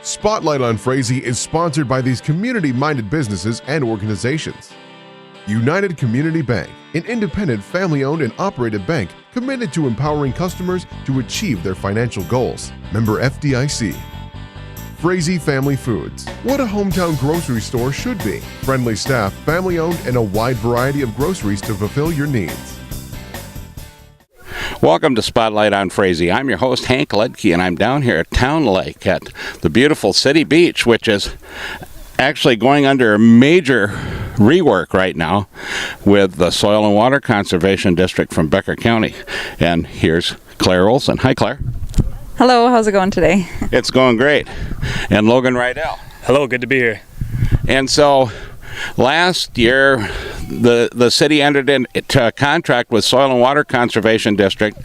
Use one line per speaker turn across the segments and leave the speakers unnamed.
Spotlight on Frazee is sponsored by these community-minded businesses and organizations. United Community Bank, an independent family-owned and operated bank committed to empowering customers to achieve their financial goals. Member FDIC. Frazee Family Foods, what a hometown grocery store should be. Friendly staff, family-owned, and a wide variety of groceries to fulfill your needs.
Welcome to Spotlight on Frazee. I'm your host, Hank Ledke, and I'm down here at Town Lake at the beautiful City Beach, which is actually going under a major rework right now with the Soil and Water Conservation District from Becker County. And here's Claire Olson. Hi, Claire.
Hello, how's it going today?
It's going great. And Logan Rydell.
Hello, good to be here.
And so last year, the city entered into a contract with Soil and Water Conservation District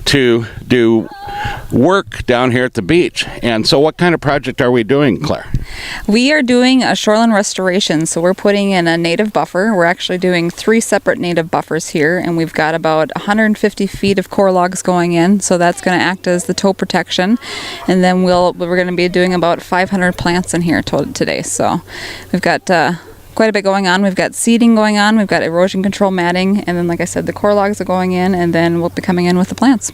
to do work down here at the beach. And so what kind of project are we doing, Claire?
We are doing a shoreline restoration, so we're putting in a native buffer. We're actually doing 3 separate native buffers here, and we've got about 150 feet of core logs going in, so that's going to act as the toe protection. And then we're going to be doing about 500 plants in here today. So we've got quite a bit going on. We've got seeding going on, we've got erosion control matting, and then, like I said, the core logs are going in, and then we'll be coming in with the plants.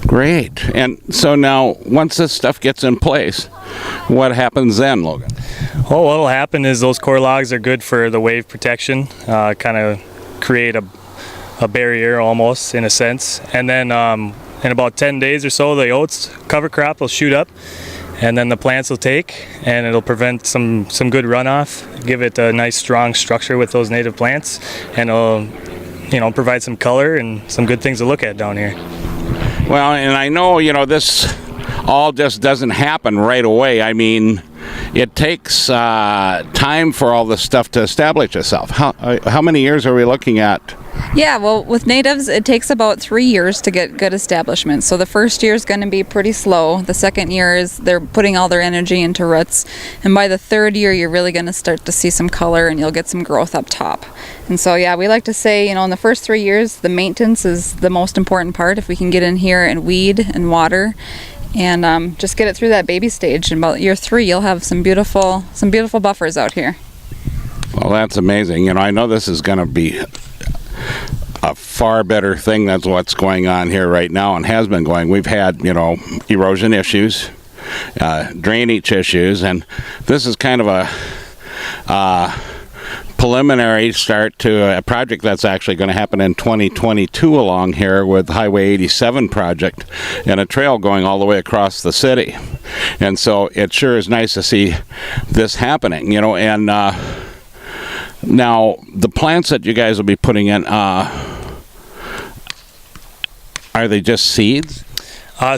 Great. And so now, once this stuff gets in place, what happens then, Logan?
Well, what will happen is those core logs are good for the wave protection, kind of create a barrier almost, in a sense. And then in about 10 days or so, the oats cover crop will shoot up, and then the plants will take, and it'll prevent some good runoff, give it a nice strong structure with those native plants, and it'll provide some color and some good things to look at down here.
Well, and I know, this all just doesn't happen right away. I mean, it takes time for all this stuff to establish itself. How many years are we looking at?
Yeah, well, with natives, it takes about 3 years to get good establishment. So the first year is going to be pretty slow. The second year is they're putting all their energy into roots. And by the third year, you're really going to start to see some color and you'll get some growth up top. And so, yeah, we like to say, in the first 3 years, the maintenance is the most important part. If we can get in here and weed and water and just get it through that baby stage. In about year 3, you'll have some beautiful buffers out here.
Well, that's amazing. I know this is going to be a far better thing than what's going on here right now and has been going. We've had, erosion issues, drainage issues, and this is kind of a preliminary start to a project that's actually going to happen in 2022 along here with Highway 87 project and a trail going all the way across the city. And so it sure is nice to see this happening, and now the plants that you guys will be putting in, are they just seeds?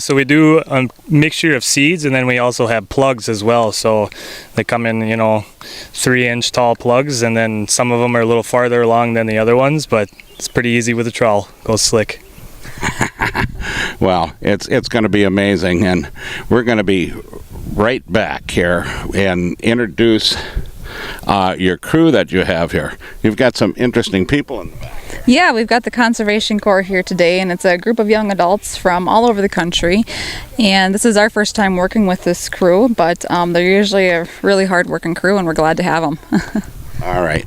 So we do a mixture of seeds, and then we also have plugs as well. So they come in, 3-inch tall plugs, and then some of them are a little farther along than the other ones, but it's pretty easy with a trowel. Goes slick.
Well, it's going to be amazing, and we're going to be right back here and introduce your crew that you have here. You've got some interesting people in the back.
Yeah, we've got the Conservation Corps here today, and it's a group of young adults from all over the country. And this is our first time working with this crew, but they're usually a really hard-working crew, and we're glad to have them.
All right.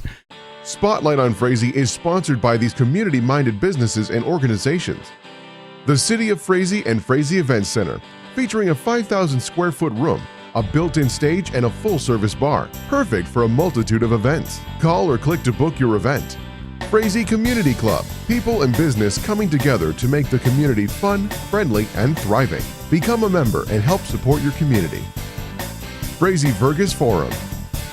Spotlight on Frazee is sponsored by these community-minded businesses and organizations. The City of Frazee and Frazee Event Center, featuring a 5,000 square foot room, a built-in stage, and a full-service bar, perfect for a multitude of events. Call or click to book your event. Frazee Community Club, people and business coming together to make the community fun, friendly, and thriving. Become a member and help support your community. Frazee Vergas Forum,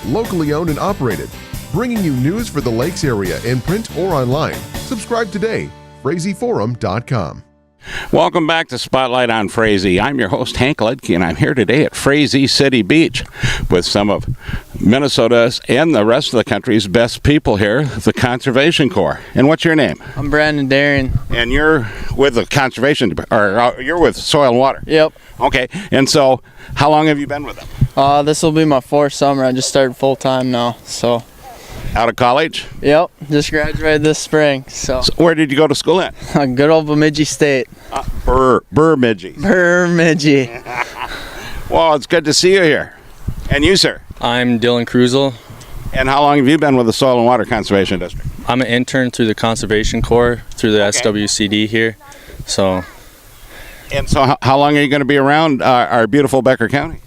locally owned and operated, bringing you news for the Lakes area in print or online. Subscribe today, FrazeeForum.com.
Welcome back to Spotlight on Frazee. I'm your host, Hank Ledke, and I'm here today at Frazee City Beach with some of Minnesota's and the rest of the country's best people here, the Conservation Corps. And what's your name?
I'm Brandon Darien.
And you're with the Conservation, or you're with Soil and Water?
Yep.
Okay. And so, how long have you been with them?
This will be my 4th summer. I just started full-time now, so.
Out of college?
Yep, just graduated this spring. So
where did you go to school at?
Good old Bemidji State.
Bemidji.
Bemidji.
Well, it's good to see you here. And you, sir?
I'm Dylan Cruzel.
And how long have you been with the Soil and Water Conservation District?
I'm an intern through the Conservation Corps through the SWCD here. So,
And so how long are you going to be around our beautiful Becker County?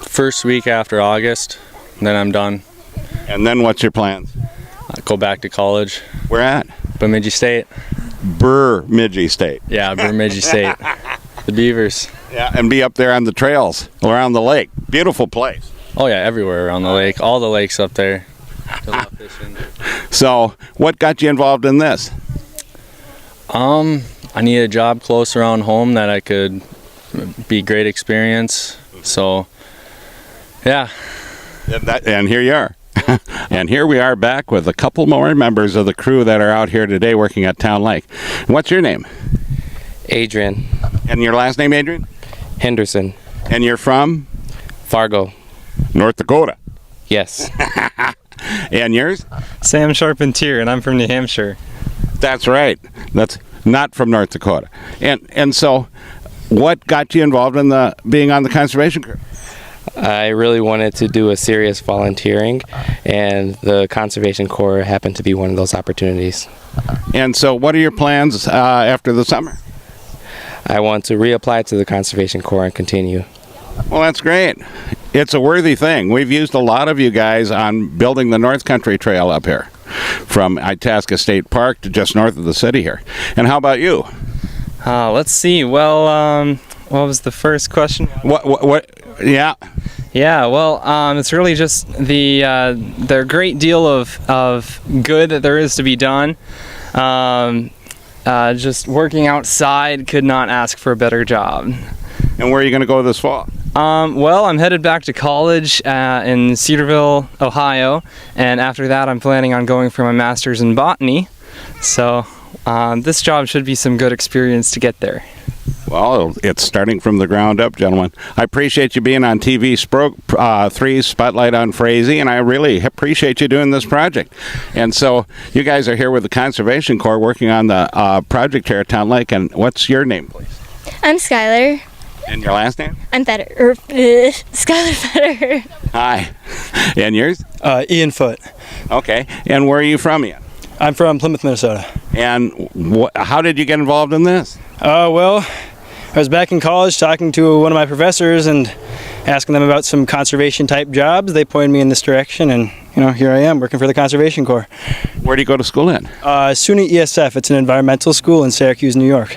first week after August, then I'm done.
And then what's your plans?
I go back to college,
Where at?
Bemidji State.
Bemidji State.
Yeah, Bemidji State. The Beavers.
Yeah, and be up there on the trails around the lake. Beautiful place.
Oh yeah, everywhere around the lake. All the lakes up there. I love fishing.
So, what got you involved in this?
I need a job close around home that I could be great experience. So, yeah.
And here you are. And here we are back with a couple more members of the crew that are out here today working at Town Lake. What's your name?
Adrian
And your last name, Adrian?
Henderson,
And you're from?
Fargo.
North Dakota.
Yes.
And yours?
Sam Charpentier, and I'm from New Hampshire.
That's right. That's not from North Dakota. And so, what got you involved in being on the conservation crew?
I really wanted to do a serious volunteering, and the Conservation Corps happened to be one of those opportunities.
And so, what are your plans after the summer?
I want to reapply to the Conservation Corps and continue.
Well, that's great. It's a worthy thing. We've used a lot of you guys on building the North Country Trail up here, from Itasca State Park to just north of the city here. And how about you?
Let's see. Well, what was the first question?
What? Yeah.
Yeah. Well, it's really just the great deal of good that there is to be done. Just working outside, could not ask for a better job.
And where are you going to go this fall?
Well, I'm headed back to college in Cedarville, Ohio, and after that I'm planning on going for my master's in botany. So this job should be some good experience to get there.
Well, it's starting from the ground up, gentlemen. I appreciate you being on TV 3 Spotlight on Frazee, and I really appreciate you doing this project. And so you guys are here with the Conservation Corps working on the project here at Town Lake. And what's your name, please?
I'm Skylar.
And your last name?
I'm Skylar Fetter.
Hi. And yours?
Ian Foote.
Okay. And where are you from, Ian?
I'm from Plymouth, Minnesota.
And how did you get involved in this?
Well, I was back in college talking to one of my professors and asking them about some conservation type jobs. They pointed me in this direction, and here I am working for the Conservation Corps.
Where do you go to school in?
SUNY ESF. It's an environmental school in Syracuse, New York.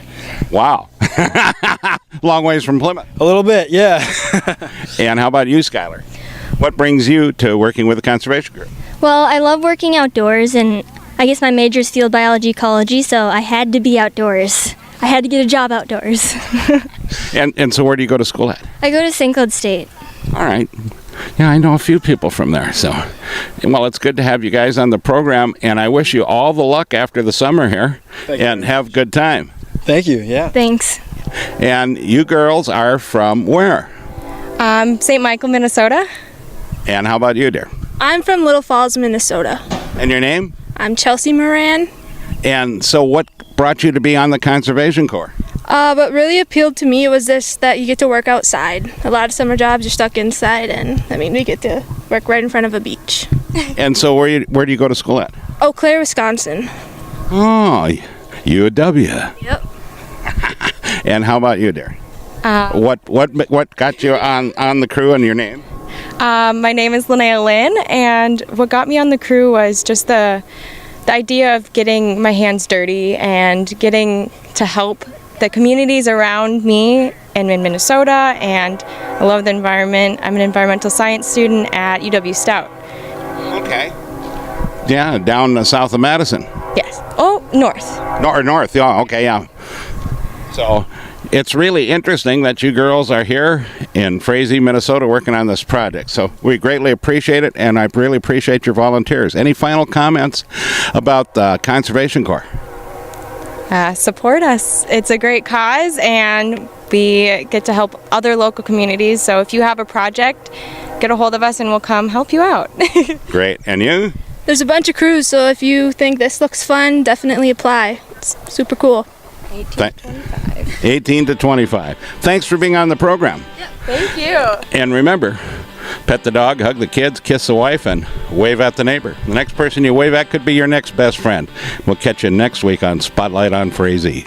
Wow. Long ways from Plymouth.
A little bit, yeah.
And how about you, Skylar? What brings you to working with the Conservation Group?
Well, I love working outdoors, and I guess my major is field biology ecology, so I had to be outdoors. I had to get a job outdoors.
And so where do you go to school at?
I go to St. Cloud State.
All right. Yeah, I know a few people from there. So, well, it's good to have you guys on the program, and I wish you all the luck after the summer here. And have a good time.
Thank you, yeah.
Thanks.
And you girls are from where?
St. Michael, Minnesota.
And how about you, dear?
I'm from Little Falls, Minnesota.
And your name?
I'm Chelsea Moran.
And so what brought you to be on the Conservation Corps?
What really appealed to me was that you get to work outside. A lot of summer jobs you're stuck inside, and we get to work right in front of a beach.
And so where do you go to school at?
Eau Claire, Wisconsin.
Oh, UW.
Yep.
And how about you, dear? What got you on the crew and your name?
My name is Linnea Lynn, and what got me on the crew was just the idea of getting my hands dirty and getting to help the communities around me and in Minnesota, and I love the environment. I'm an environmental science student at UW Stout.
Okay. Yeah, down south of Madison.
Yes. Oh, north.
North, yeah, okay, yeah. So it's really interesting that you girls are here in Frazee, Minnesota, working on this project. So we greatly appreciate it, and I really appreciate your volunteers. Any final comments about the Conservation Corps?
Support us. It's a great cause, and we get to help other local communities. So if you have a project, get a hold of us and we'll come help you out.
Great. And you?
There's a bunch of crews, so if you think this looks fun, definitely apply. It's super cool. 18 to 25.
18 to 25. Thanks for being on the program.
Thank you.
And remember, pet the dog, hug the kids, kiss the wife, and wave at the neighbor. The next person you wave at could be your next best friend. We'll catch you next week on Spotlight on Frazee.